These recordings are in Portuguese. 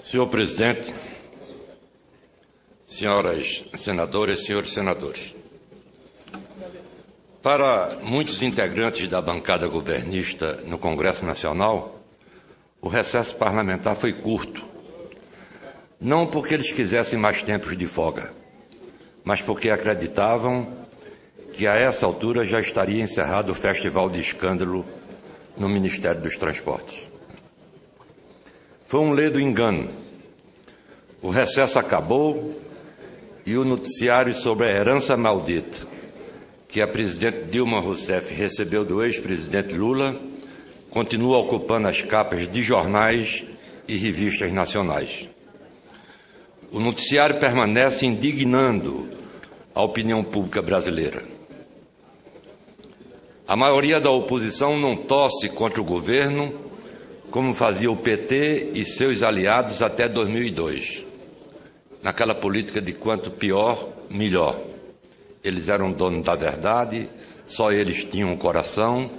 Senhor presidente, senhoras senadoras, senhores senadores, para muitos integrantes da bancada governista no Congresso Nacional, o recesso parlamentar foi curto, não porque eles quisessem mais tempos de folga, mas porque acreditavam que a essa altura já estaria encerrado o festival de escândalo no Ministério dos Transportes. Foi um ledo engano. O recesso acabou e o noticiário sobre a herança maldita que a presidente Dilma Rousseff recebeu do ex-presidente Lula continua ocupando as capas de jornais e revistas nacionais. O noticiário permanece indignando a opinião pública brasileira. A maioria da oposição não torce contra o governo, como fazia o PT e seus aliados até 2002, naquela política de quanto pior, melhor. Eles eram donos da verdade, só eles tinham coração,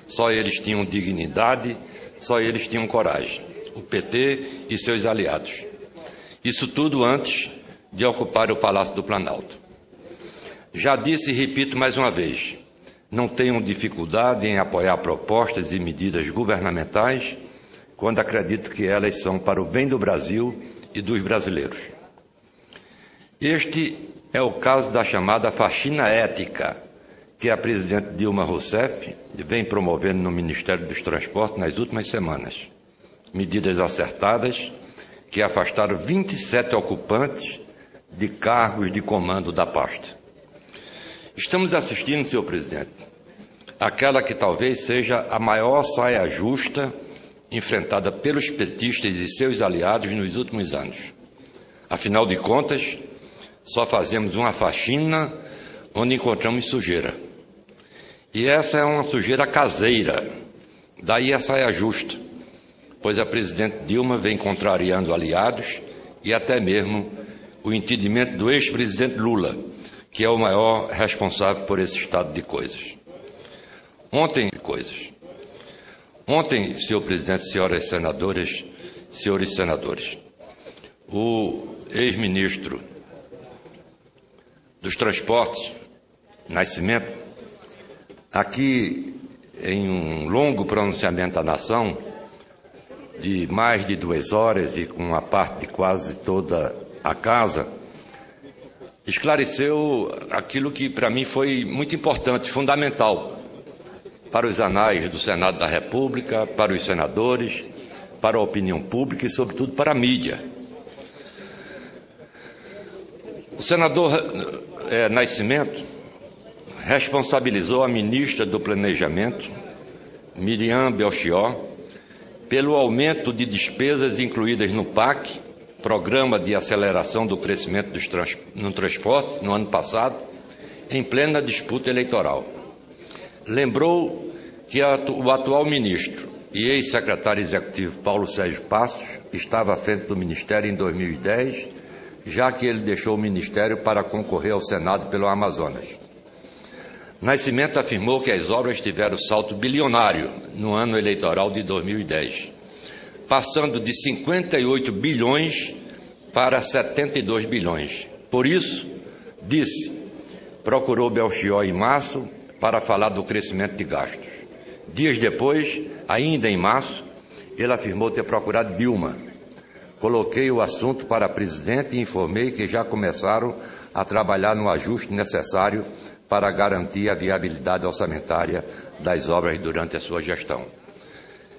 só eles tinham dignidade, só eles tinham coragem. O PT e seus aliados. Isso tudo antes de ocupar o Palácio do Planalto. Já disse e repito mais uma vez, não tenham dificuldade em apoiar propostas e medidas governamentais quando acredito que elas são para o bem do Brasil e dos brasileiros. Este é o caso da chamada faxina ética que a presidente Dilma Rousseff vem promovendo no Ministério dos Transportes nas últimas semanas. Medidas acertadas que afastaram 27 ocupantes de cargos de comando da pasta. Estamos assistindo, senhor presidente, àquela que talvez seja a maior saia justa enfrentada pelos petistas e seus aliados nos últimos anos. Afinal de contas, só fazemos uma faxina onde encontramos sujeira. E essa é uma sujeira caseira, daí a saia justa, pois a presidente Dilma vem contrariando aliados e até mesmo o entendimento do ex-presidente Lula, que é o maior responsável por esse estado de coisas. Ontem, senhor presidente, senhoras senadoras, senhores senadores, o ex-ministro dos Transportes, Nascimento, aqui em um longo pronunciamento à nação, de mais de 2 horas e com a parte de quase toda a casa, esclareceu aquilo que para mim foi muito importante, fundamental, para os anais do Senado da República, para os senadores, para a opinião pública e, sobretudo, para a mídia. O senador Nascimento responsabilizou a ministra do Planejamento, Miriam Belchior, pelo aumento de despesas incluídas no PAC, Programa de Aceleração do Crescimento no Transporte, no ano passado, em plena disputa eleitoral. Lembrou que o atual ministro e ex-secretário executivo Paulo Sérgio Passos estava à frente do Ministério em 2010, já que ele deixou o Ministério para concorrer ao Senado pelo Amazonas. Nascimento afirmou que as obras tiveram salto bilionário no ano eleitoral de 2010, passando de 58 bilhões para 72 bilhões. Por isso, disse, procurou Belchior em março para falar do crescimento de gastos. Dias depois, ainda em março, ele afirmou ter procurado Dilma. Coloquei o assunto para a presidente e informei que já começaram a trabalhar no ajuste necessário para garantir a viabilidade orçamentária das obras durante a sua gestão.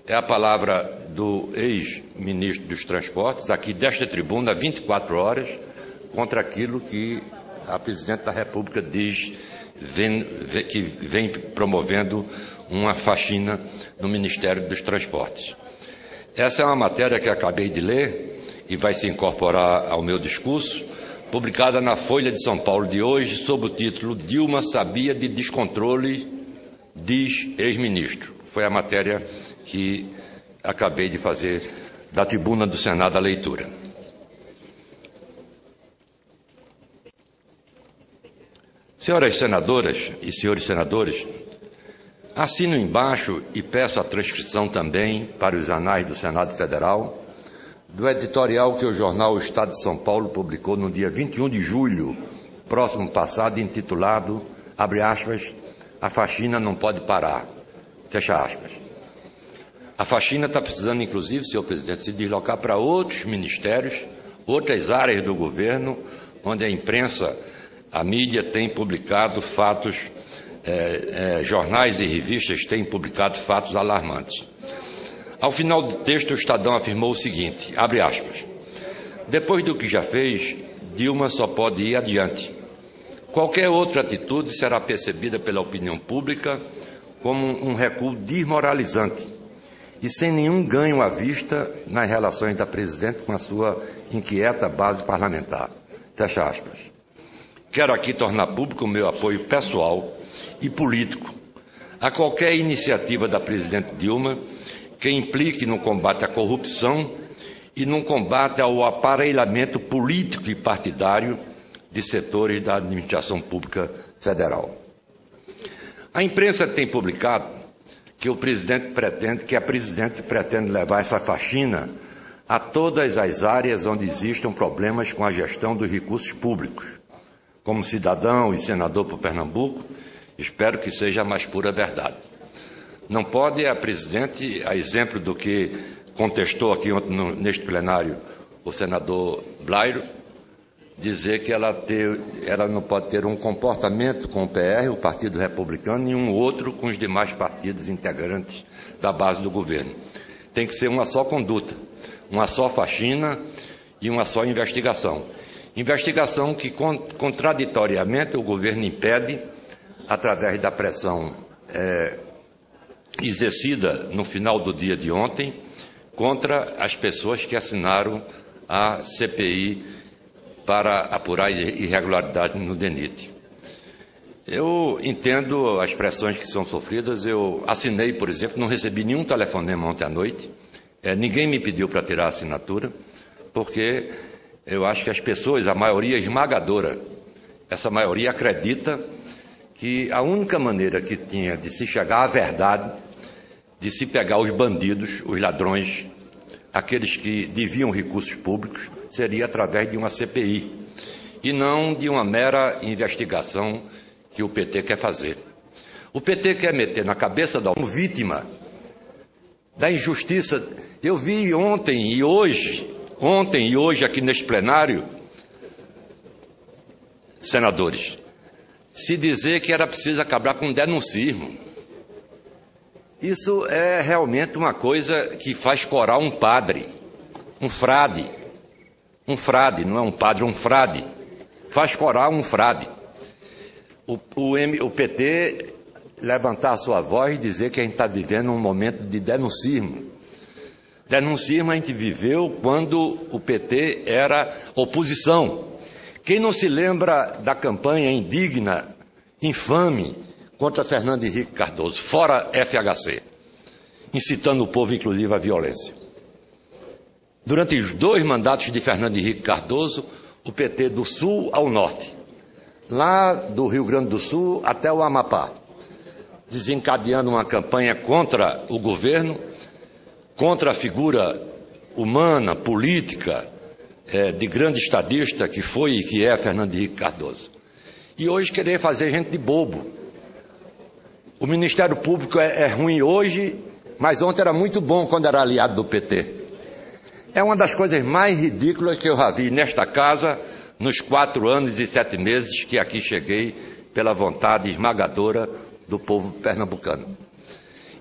É a palavra do ex-ministro dos Transportes, aqui desta tribuna, há 24 horas, contra aquilo que a presidente da República diz que vem promovendo uma faxina no Ministério dos Transportes. Essa é uma matéria que acabei de ler e vai se incorporar ao meu discurso, publicada na Folha de São Paulo de hoje, sob o título Dilma sabia de descontrole, diz ex-ministro. Foi a matéria que acabei de fazer da tribuna do Senado a leitura. Senhoras senadoras e senhores senadores, assino embaixo e peço a transcrição também para os anais do Senado Federal do editorial que o jornal O Estado de São Paulo publicou no dia 21 de julho, próximo passado, intitulado, abre aspas, "A faxina não pode parar", fecha aspas. A faxina está precisando, inclusive, senhor presidente, se deslocar para outros ministérios, outras áreas do governo, onde a imprensa, a mídia tem publicado fatos, jornais e revistas têm publicado fatos alarmantes. Ao final do texto, o Estadão afirmou o seguinte, abre aspas, "Depois do que já fez, Dilma só pode ir adiante. Qualquer outra atitude será percebida pela opinião pública como um recuo desmoralizante e sem nenhum ganho à vista nas relações da presidente com a sua inquieta base parlamentar." Fecha aspas. Quero aqui tornar público o meu apoio pessoal e político a qualquer iniciativa da presidente Dilma que implique no combate à corrupção e no combate ao aparelhamento político e partidário de setores da administração pública federal. A imprensa tem publicado que a presidente pretende levar essa faxina a todas as áreas onde existam problemas com a gestão dos recursos públicos. Como cidadão e senador por Pernambuco, espero que seja a mais pura verdade. Não pode a presidente, a exemplo do que contestou aqui ontem neste plenário o senador Blairo, dizer que ela não pode ter um comportamento com o PR, o Partido Republicano, e um outro com os demais partidos integrantes da base do governo. Tem que ser uma só conduta, uma só faxina e uma só investigação. Investigação que, contraditoriamente, o governo impede, através da pressão exercida no final do dia de ontem, contra as pessoas que assinaram a CPI para apurar irregularidade no DENIT. Eu entendo as pressões que são sofridas. Eu assinei, por exemplo, não recebi nenhum telefonema ontem à noite. Ninguém me pediu para tirar a assinatura, porque eu acho que as pessoas, a maioria esmagadora, essa maioria acredita que a única maneira que tinha de se chegar à verdade, de se pegar os bandidos, os ladrões, aqueles que deviam recursos públicos, seria através de uma CPI, e não de uma mera investigação que o PT quer fazer. O PT quer meter na cabeça da vítima da injustiça. Eu vi ontem e hoje aqui neste plenário, senadores, se dizer que era preciso acabar com o denuncismo. Isso é realmente uma coisa que faz corar um padre, um frade, não é um padre, um frade, faz corar um frade. O PT levantar a sua voz e dizer que a gente está vivendo um momento de denuncismo. Denuncismo a gente viveu quando o PT era oposição. Quem não se lembra da campanha indigna, infame, contra Fernando Henrique Cardoso, fora FHC, incitando o povo, inclusive, à violência. Durante os 2 mandatos de Fernando Henrique Cardoso, o PT do Sul ao Norte, lá do Rio Grande do Sul até o Amapá, desencadeando uma campanha contra o governo, contra a figura humana, política, de grande estadista que foi e que é Fernando Henrique Cardoso. E hoje querer fazer gente de bobo. O Ministério Público é ruim hoje, mas ontem era muito bom quando era aliado do PT. É uma das coisas mais ridículas que eu já vi nesta casa nos 4 anos e 7 meses que aqui cheguei pela vontade esmagadora do povo pernambucano.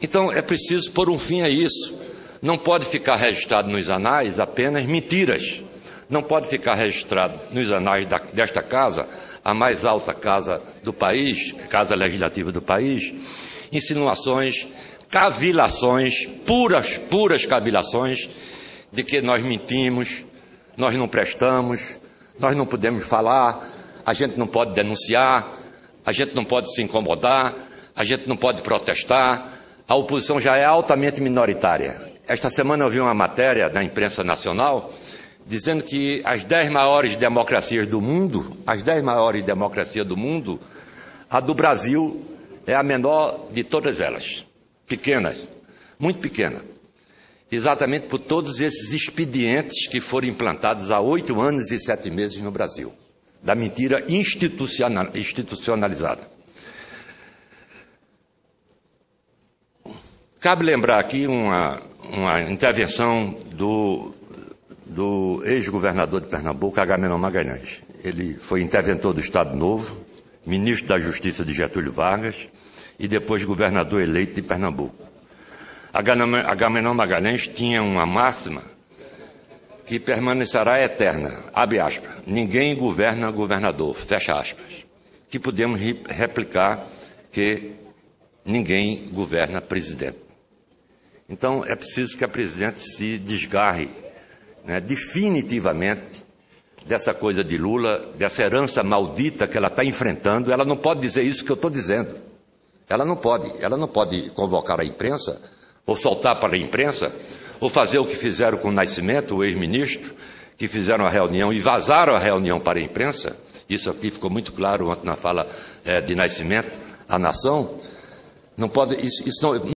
Então é preciso pôr um fim a isso. Não pode ficar registrado nos anais apenas mentiras. Não pode ficar registrado nos anais desta casa, a mais alta casa do país, casa legislativa do país, insinuações, cavilações, puras cavilações, de que nós mentimos, nós não prestamos, nós não podemos falar, a gente não pode denunciar, a gente não pode se incomodar, a gente não pode protestar, a oposição já é altamente minoritária. Esta semana eu vi uma matéria na imprensa nacional dizendo que as 10 maiores democracias do mundo, a do Brasil é a menor de todas elas, pequena, muito pequena. exatamente por todos esses expedientes que foram implantados há 8 anos e 7 meses no Brasil, da mentira institucionalizada. Cabe lembrar aqui uma intervenção do ex-governador de Pernambuco, Agamenon Magalhães. Ele foi interventor do Estado Novo, ministro da Justiça de Getúlio Vargas e depois governador eleito de Pernambuco. Agamenon Magalhães tinha uma máxima que permanecerá eterna, abre aspas, ninguém governa governador, fecha aspas, que podemos replicar que ninguém governa presidente. Então, é preciso que a presidente se desgarre, né, definitivamente dessa coisa de Lula, dessa herança maldita que ela está enfrentando. Ela não pode dizer isso que eu estou dizendo. Ela não pode convocar a imprensa, ou soltar para a imprensa, ou fazer o que fizeram com o Nascimento, o ex-ministro, que fizeram a reunião e vazaram a reunião para a imprensa. Isso aqui ficou muito claro ontem na fala de Nascimento, a nação. Não pode, isso não,